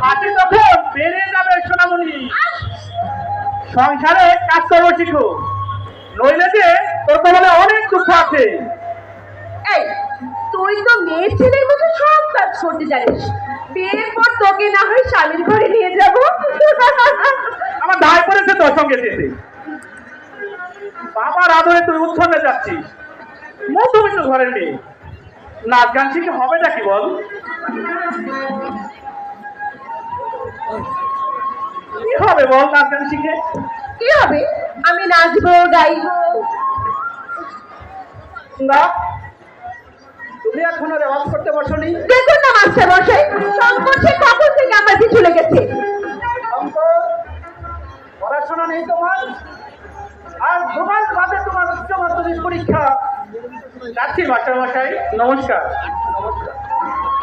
হাসি তখন বেড়ে যাবে সোনামণি। সংসারে কাজকর্ম শিখো, নইলে যে তোর কপালে অনেক দুঃখ আছে। এই, তুই তো মেয়ে ছেলের মতো সব কাজ করতে জানিস, বিয়ের পর তোকে না হয় স্বামীর ঘরে নিয়ে যাব। আমার দায় পড়েছে তোর সঙ্গে যেতে। বাবার আদরে তুই উচ্ছন্নে যাচ্ছিস, মধ্যবিত্ত ঘরের মেয়ে, নাচ গান শিখে হবেটা কি বল? কি হবে বল নাচ গান শিখে? কি হবে? আমি নাচবো, গাইবো। না, তুমি এখনো রেওয়াজ করতে বসনি। দেখুন না মাস্টার মশাই, শঙ্কর সে কখন থেকে আমার পিছু লেগেছে। পড়াশোনা নেই তোমার, আর 2 মাস বাদে তোমার উচ্চ মাধ্যমিক পরীক্ষা। যাচ্ছি মাস্টার মশাই, নমস্কার।